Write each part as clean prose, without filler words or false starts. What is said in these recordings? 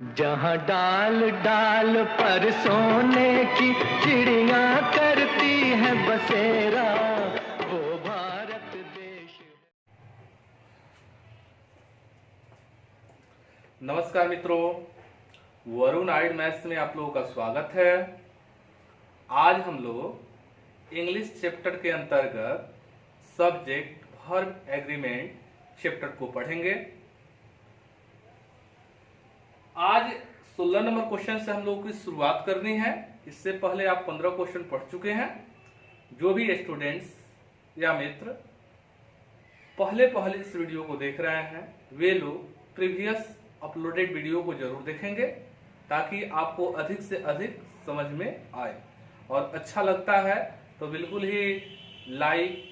जहाँ डाल डाल पर सोने की चिड़िया करती है बसेरा, वो भारत देश। नमस्कार मित्रों, वरुण आइड मैथ्स में आप लोगों का स्वागत है। आज हम लोग इंग्लिश चैप्टर के अंतर्गत सब्जेक्ट वर्ब एग्रीमेंट चैप्टर को पढ़ेंगे। आज 16 नंबर क्वेश्चन से हम लोगों की शुरुआत करनी है। इससे पहले आप 15 क्वेश्चन पढ़ चुके हैं। जो भी स्टूडेंट्स या मित्र पहले इस वीडियो को देख रहे हैं वे लोग प्रीवियस अपलोडेड वीडियो को जरूर देखेंगे ताकि आपको अधिक से अधिक समझ में आए। और अच्छा लगता है तो बिल्कुल ही लाइक,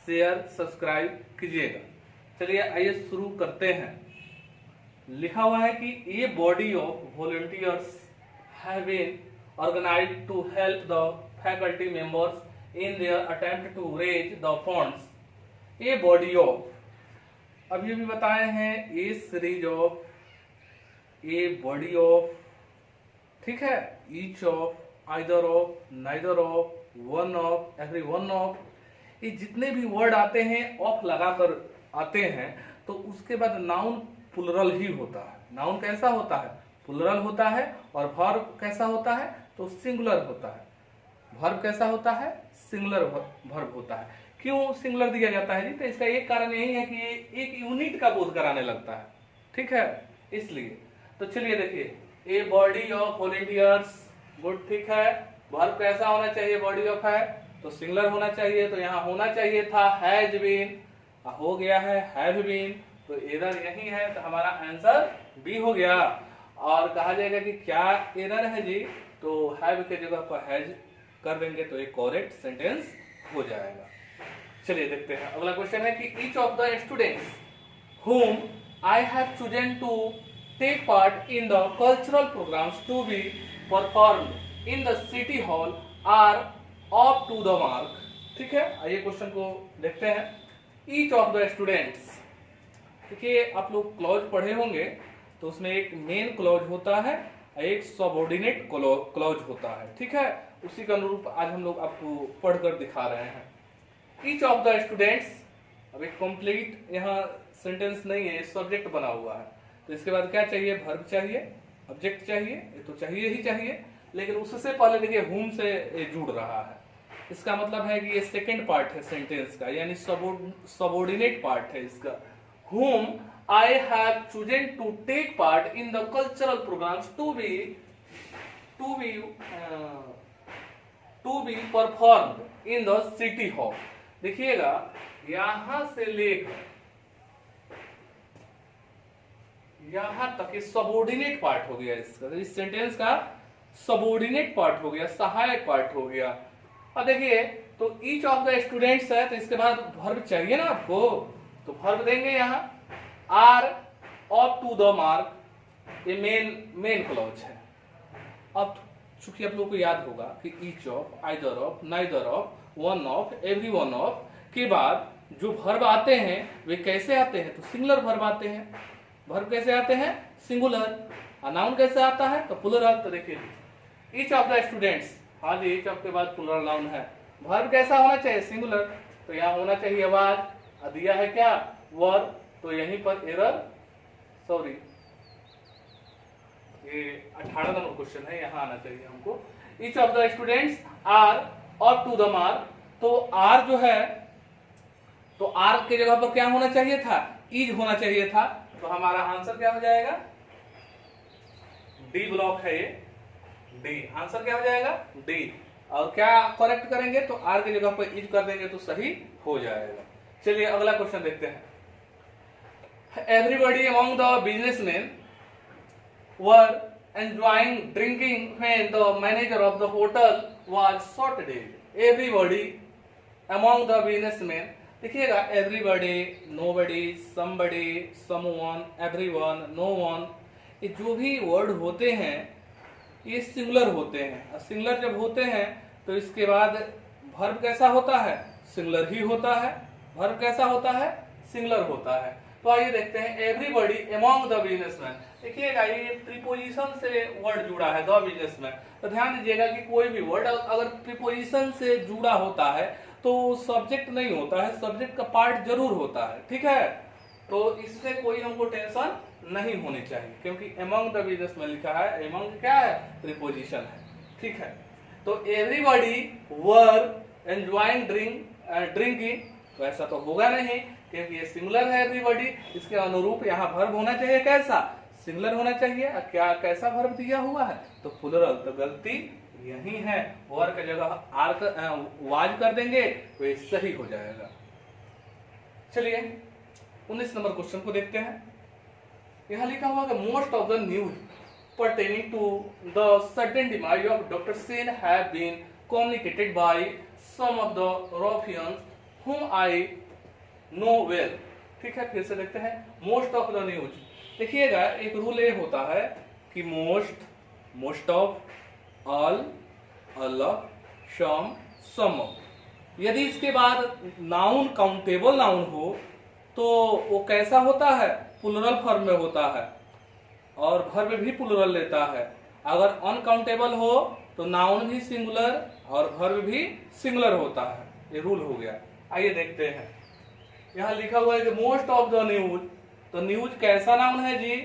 शेयर, सब्सक्राइब कीजिएगा। चलिए आइए शुरू करते हैं। लिखा हुआ है कि a body of volunteers have been organised to help the faculty members in their attempt to raise the funds. A body of अभी भी बताए हैं a series of, a body of, ठीक है, each of, either of, neither of, one of, every one of, ये जितने भी word आते हैं ऑफ लगाकर आते हैं तो उसके बाद नाउन प्लुरल ही होता है। नाउन कैसा होता है? प्लुरल होता है। और वर्ब कैसा होता है? तो सिंगुलर होता है। वर्ब कैसा होता है? सिंगुलर वर्ब होता है। क्यों सिंगुलर दिया जाता है जी? तो इसका एक कारण यही है कि ये एक यूनिट का बोध कराने लगता है, ठीक है, इसलिए। तो चलिए देखिए, ए बॉडी ऑफ वॉलंटियर्स, गुड, ठीक है। वर्ब कैसा होना चाहिए? बॉडी ऑफ है तो सिंगुलर होना चाहिए। तो यहाँ होना चाहिए था हैज बीन, हो गया है हैव बीन, तो एरर यही है। तो हमारा आंसर बी हो गया। और कहा जाएगा कि क्या एरर है जी? तो हैव के जगह पर हैज कर देंगे तो एक करेक्ट सेंटेंस हो जाएगा। चलिए देखते हैं अगला क्वेश्चन है कि each of the students whom I have chosen to take part in the cultural programs to be performed in the city hall are up to the mark। ठीक है, आइए क्वेश्चन को देखते हैं। ईच ऑफ द स्टूडेंट्स, देखिए आप लोग clause पढ़े होंगे तो उसमें एक मेन क्लॉज होता है, एक सबऑर्डिनेट क्लॉज होता है, ठीक है। उसी के अनुरूप आज हम लोग आपको पढ़कर दिखा रहे हैं। ईच ऑफ द स्टूडेंट्स, अब एक कंप्लीट यहाँ सेंटेंस नहीं है, सब्जेक्ट बना हुआ है। तो इसके बाद क्या चाहिए? वर्ब चाहिए, ऑब्जेक्ट चाहिए, ये तो चाहिए ही चाहिए। लेकिन उससे पहले देखिए हुम से ये जुड़ रहा है। इसका मतलब है कि ये सेकंड पार्ट है सेंटेंस का, यानी सबऑर्डिनेट पार्ट है इसका। whom I have chosen to take part in the cultural programs to be performed in the city hall। देखिएगा यहां से लेकर यहां तक ये सबऑर्डिनेट पार्ट हो गया इसका। तो इस सेंटेंस का सबऑर्डिनेट पार्ट हो गया, सहायक पार्ट हो गया। अब देखिए, तो ईच ऑफ द स्टूडेंट्स है तो इसके बाद वर्ब चाहिए ना आपको, तो वर्ब देंगे यहाँ are up to the mark, ये मेन क्लॉज है। अब चूंकि आप लोगों को याद होगा कि each of, either of, neither of, one of, every one of के बाद जो वर्ब आते हैं वे कैसे आते हैं? तो सिंगुलर वर्ब आते हैं। वर्ब कैसे आते हैं? सिंगुलर। और नाउन कैसे आता है? तो प्लुरल। तो देखिए ईच ऑफ द स्टूडेंट्स, हाँ जी, ईच ऑफ के बाद प्लुरल नाउन है। वर्ब कैसा होना चाहिए? सिंगुलर। तो यहाँ होना चाहिए आवाज, दिया है क्या? वर्ब। तो यहीं पर एरर, सॉरी, ये 18 नंबर क्वेश्चन है, यहाँ आना चाहिए हमको। Each of the students are up to the mark, तो आर जो है, तो आर के जगह पर क्या होना चाहिए था? इज होना चाहिए था। तो हमारा आंसर क्या हो जाएगा? डी ब्लॉक है ये, डी। आंसर क्या हो जाएगा? डी। और क्या करेक्ट करेंगे? तो आर की जगह पर इज कर देंगे तो सही हो जाएगा। चलिए अगला क्वेश्चन देखते हैं। Everybody among the businessman were enjoying drinking when the manager of the hotel was shorted. Everybody among the businessman, देखिएगा everybody, nobody, somebody, someone, everyone, no one, ये जो भी वर्ड होते हैं ये सिंगुलर होते हैं। और सिंगुलर जब होते हैं तो इसके बाद वर्ब कैसा होता है? सिंगुलर ही होता है। वर्ब कैसा होता है? सिंगुलर होता है। तो आइए देखते हैं एवरीबॉडी अमंग द बिजनेसमैन। देखिएगा ये प्रीपोजिशन से वर्ड जुड़ा है द बिजनेसमैन, तो ध्यान दीजिएगा कि कोई भी वर्ड अगर प्रीपोजिशन से जुड़ा होता है तो सब्जेक्ट नहीं होता है, सब्जेक्ट का पार्ट जरूर होता है, ठीक है। तो इससे कोई हमको टेंशन नहीं होनी चाहिए, क्योंकि अमंग द बिजनेसमैन लिखा है, अमंग क्या है, प्रीपोजिशन है, ठीक है। तो एवरीबॉडी वर एंजॉयिंग ड्रिंकिंग, तो ऐसा तो होगा नहीं क्योंकि ये सिंगुलर है एवरीबॉडी, इसके अनुरूप यहाँ वर्ब होना चाहिए, कैसा, सिंगुलर होना चाहिए। क्या कैसा वर्ब दिया हुआ है, तो प्लुरल, तो गलती यही है, वर की जगह वाज कर देंगे तो ये सही हो जाएगा। चलिए 19 नंबर क्वेश्चन को देखते हैं। यहाँ लिखा हुआ है most of the news pertaining to the sudden demise of Dr. Sen have been communicated by some of the ruffians whom I know well। ठीक है, फिर से देखते हैं मोस्ट ऑफ द न्यूज। देखिएगा एक रूल ये होता है कि most, most of, all, all of, some of. यदि इसके बाद नाउन काउंटेबल नाउन हो तो वो कैसा होता है, प्लुरल फॉर्म में होता है और वर्ब भी प्लुरल लेता है। अगर अनकाउंटेबल हो तो नाउन भी सिंगुलर और वर्ब भी सिंगुलर होता है, ये रूल हो गया। आइए देखते हैं, यहाँ लिखा हुआ है कि मोस्ट ऑफ द न्यूज, तो न्यूज कैसा नाउन है जी,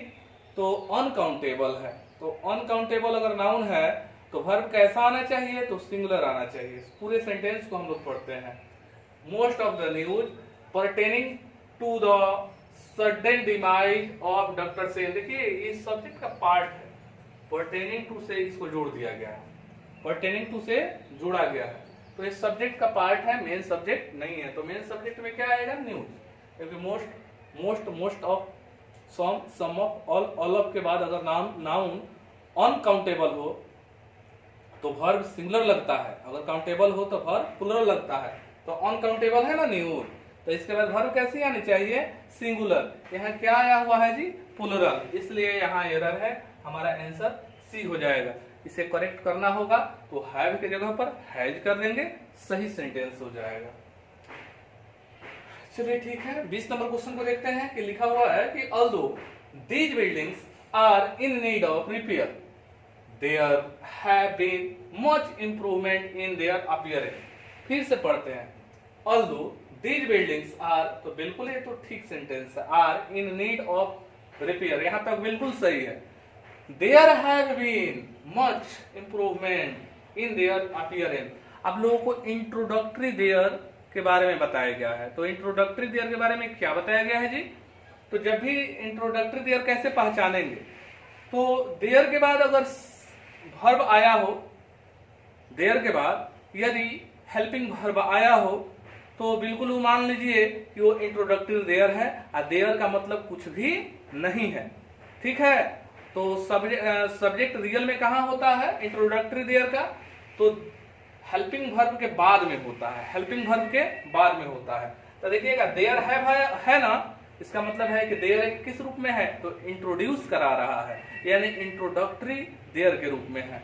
तो अनकाउंटेबल है। तो अनकाउंटेबल अगर नाउन है तो वर्ब कैसा आना चाहिए, तो सिंगुलर आना चाहिए। पूरे सेंटेंस को हम लोग पढ़ते हैं। Most of the news pertaining to the sudden demise of doctor Sen. देखिए ये सब्जेक्ट का पार्ट है, परटेनिंग टू से इसको जोड़ दिया गया है, परटेनिंग टू से जोड़ा गया है, तो ये सब्जेक्ट का पार्ट है, मेन सब्जेक्ट नहीं है। तो मेन सब्जेक्ट में क्या आएगा, न्यूज, क्योंकि most of, some of, all of के बाद अगर नाउन अनकाउंटेबल हो तो वर्ब सिंगुलर लगता है, अगर काउंटेबल हो तो वर्ब प्लुरल लगता है। तो अनकाउंटेबल है ना न्यूज, तो इसके बाद वर्ब कैसी आनी चाहिए, सिंगुलर। यहाँ क्या आया हुआ है जी, प्लुरल, इसलिए यहाँ एरर है, हमारा आंसर सी हो जाएगा। इसे करेक्ट करना होगा तो हैव के जगह पर हैज कर देंगे, सही सेंटेंस हो जाएगा। चलिए ठीक है, 20 नंबर क्वेश्चन को देखते हैं कि लिखा हुआ है कि although these buildings are in need of repair there have been much improvement in their appearance. फिर से पढ़ते हैं, ऑल्दो These buildings are, तो बिल्कुल ये तो ठीक सेंटेंस है, are in need of repair, यहाँ तक बिल्कुल सही है। There have been much improvement in their appearance। अब लोगों को इंट्रोडक्टरी देयर के बारे में बताया गया है, तो इंट्रोडक्टरी देयर के बारे में क्या बताया गया है जी, तो जब भी इंट्रोडक्टरी देयर कैसे पहचानेंगे, तो देयर के बाद अगर वर्ब आया हो, देयर के बाद यदि हेल्पिंग वर्ब आया हो तो बिल्कुल मान लीजिए कि वो इंट्रोडक्टरी देयर है, और देयर का मतलब कुछ भी नहीं है, ठीक है। तो सब्जेक्ट रियल में कहाँ होता है, इंट्रोडक्टरी देयर का, तो हेल्पिंग वर्ब के बाद में होता है, हेल्पिंग वर्ब के बाद में होता है। तो देखिएगा देयर है ना, इसका मतलब है कि देयर किस रूप में है, तो इंट्रोड्यूस करा रहा है, यानी इंट्रोडक्टरी देयर के रूप में है।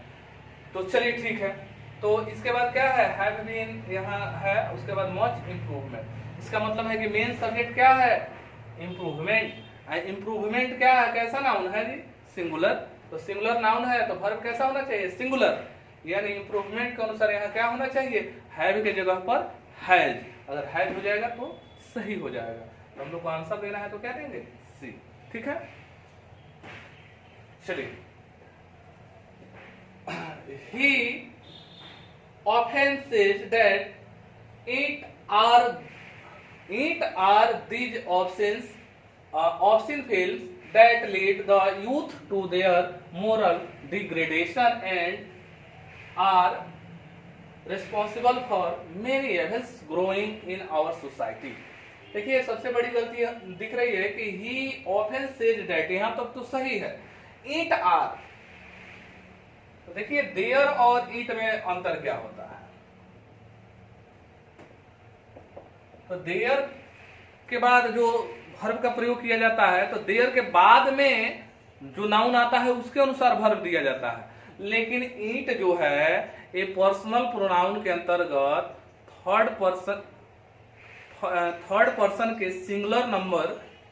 तो चलिए ठीक है, तो इसके बाद क्या है, हैव बीन यहाँ है, उसके बाद मच इम्प्रूवमेंट, इसका मतलब है कि मेन सब्जेक्ट क्या है, इम्प्रूवमेंट। इम्प्रूवमेंट क्या है, कैसा नाउन है जी, सिंगुलर, तो सिंगुलर नाउन है तो वर्ब कैसा होना चाहिए, सिंगुलर, यानी इम्प्रूवमेंट के अनुसार यहाँ क्या होना चाहिए, हैव के जगह पर हैज। अगर हैज हो जाएगा तो सही हो जाएगा। तो हम लोग को आंसर देना है तो क्या देंगे, सी, ठीक है। चलिए, he often says that it are these option fields that lead the youth to their moral degradation and are responsible for many evils growing in our society। देखिए सबसे बड़ी गलती दिख रही है कि he often says that, यहां तक तो सही है, it are, तो देखिए देयर और इट में अंतर क्या होता है, तो देयर के बाद जो वर्ब का प्रयोग किया जाता है, तो देयर के बाद में जो नाउन आता है उसके अनुसार वर्ब दिया जाता है। लेकिन इट जो है ये पर्सनल प्रोनाउन के अंतर्गत थर्ड पर्सन के सिंगुलर नंबर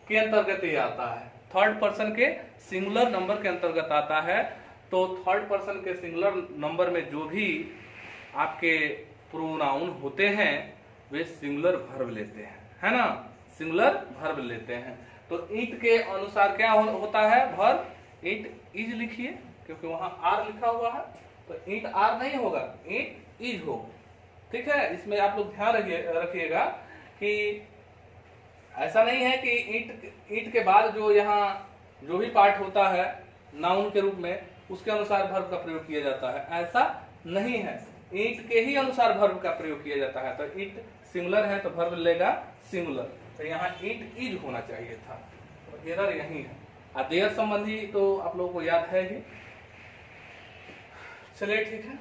के अंतर्गत ये आता है, थर्ड पर्सन के सिंगुलर नंबर के अंतर्गत आता है। तो थर्ड पर्सन के सिंगुलर नंबर में जो भी आपके प्रोनाउन होते हैं वे सिंगुलर वर्ब लेते हैं, है ना, सिंगुलर वर्ब लेते हैं। तो ईट के अनुसार क्या होता है वर्ब, ईट इज लिखिए क्योंकि वहां आर लिखा हुआ है, तो ईट आर नहीं होगा, ईट इज होगा। ठीक है, इसमें आप लोग ध्यान रखिएगा कि ऐसा नहीं है कि ईट के बाद जो यहाँ जो भी पार्ट होता है नाउन के रूप में उसके अनुसार वर्ब का प्रयोग किया जाता है, ऐसा नहीं है, ईट के ही अनुसार वर्ब का प्रयोग किया जाता है। तो ईट सिंगुलर है तो वर्ब लेगा सिंगुलर, तो यहाँ ईट इज होना चाहिए था, तो एरर यही है। देयर संबंधी तो आप लोगों को याद है ही। चलिए ठीक है,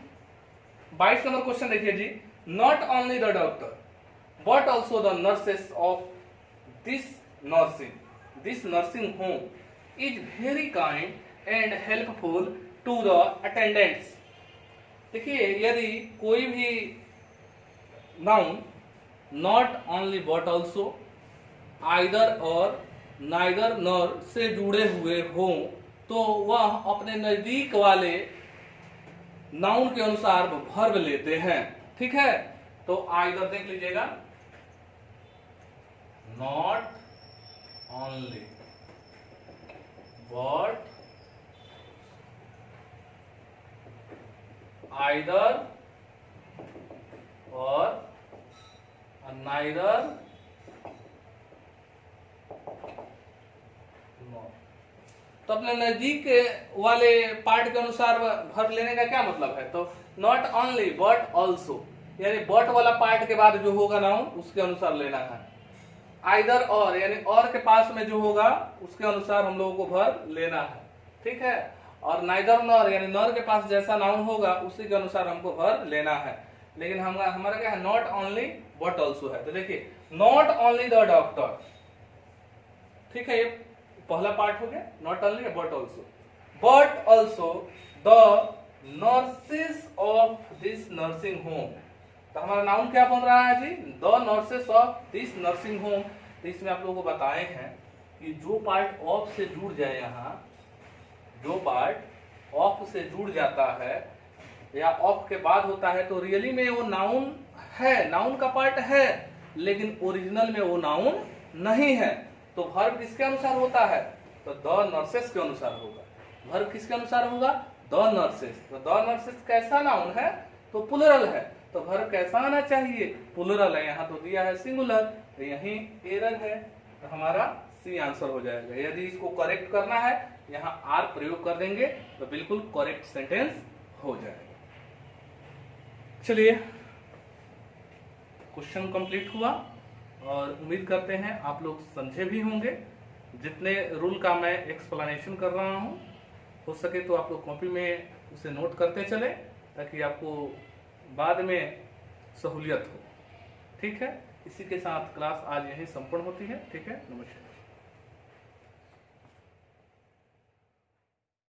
22 नंबर क्वेश्चन देखिए जी, not only the doctor but also the nurses of this nursing home is very kind and helpful to the attendants. देखिए, यदि कोई भी noun not only but also, either or, neither nor से जुड़े हुए हो तो वह अपने नजदीक वाले नाउन के अनुसार वर्ब लेते हैं। ठीक है, तो आइदर देख लीजिएगा, not only but either or neither not. तो अपने नजदीक वाले पार्ट के अनुसार वर्ब लेने का क्या मतलब है, तो नॉट ओनली बट ऑल्सो, यानी बट वाला पार्ट के बाद जो होगा नाउन उसके अनुसार लेना है। आइदर और, यानी और के पास में जो होगा उसके अनुसार हम लोगों को वर्ब लेना है। ठीक है, और नाइदर नॉर, यानी नॉर के पास जैसा नाउन होगा उसी के अनुसार हमको वर्ब लेना है। लेकिन हमारा क्या है, नॉट ओनली बट ऑल्सो है। तो देखिए, नॉट ओनली द डॉक्टर, ठीक है, ये पहला पार्ट हो गया, not only but also, but also the nurses of this nursing home. तो हमारा नाउन क्या बन रहा है जी, the nurses of this nursing home. तो इसमें आप लोगों को बताए हैं कि जो पार्ट ऑफ से जुड़ जाए, यहाँ जो पार्ट ऑफ से जुड़ जाता है या ऑफ के बाद होता है तो रियली में वो नाउन है, नाउन का पार्ट है, लेकिन ओरिजिनल में वो नाउन नहीं है। तो वर्ब किसके अनुसार होता है, तो द नर्सेस के अनुसार होगा। वर्ब किसके अनुसार होगा, द नर्सेस। तो द नर्सेस कैसा नाउन है, तो प्लुरल है, तो वर्ब कैसा आना चाहिए, प्लुरल है। यहाँ तो दिया है सिंगुलर, तो यही एरर है, तो हमारा सी आंसर हो जाएगा। यदि इसको करेक्ट करना है यहाँ आर प्रयोग कर देंगे तो बिल्कुल करेक्ट सेंटेंस हो जाएगा। चलिए, क्वेश्चन कंप्लीट हुआ और उम्मीद करते हैं आप लोग समझे भी होंगे। जितने रूल का मैं एक्सप्लेनेशन कर रहा हूं, हो सके तो आप लोग कॉपी में उसे नोट करते चले ताकि आपको बाद में सहूलियत हो। ठीक है, इसी के साथ क्लास आज यहीं संपूर्ण होती है। ठीक है, नमस्कार।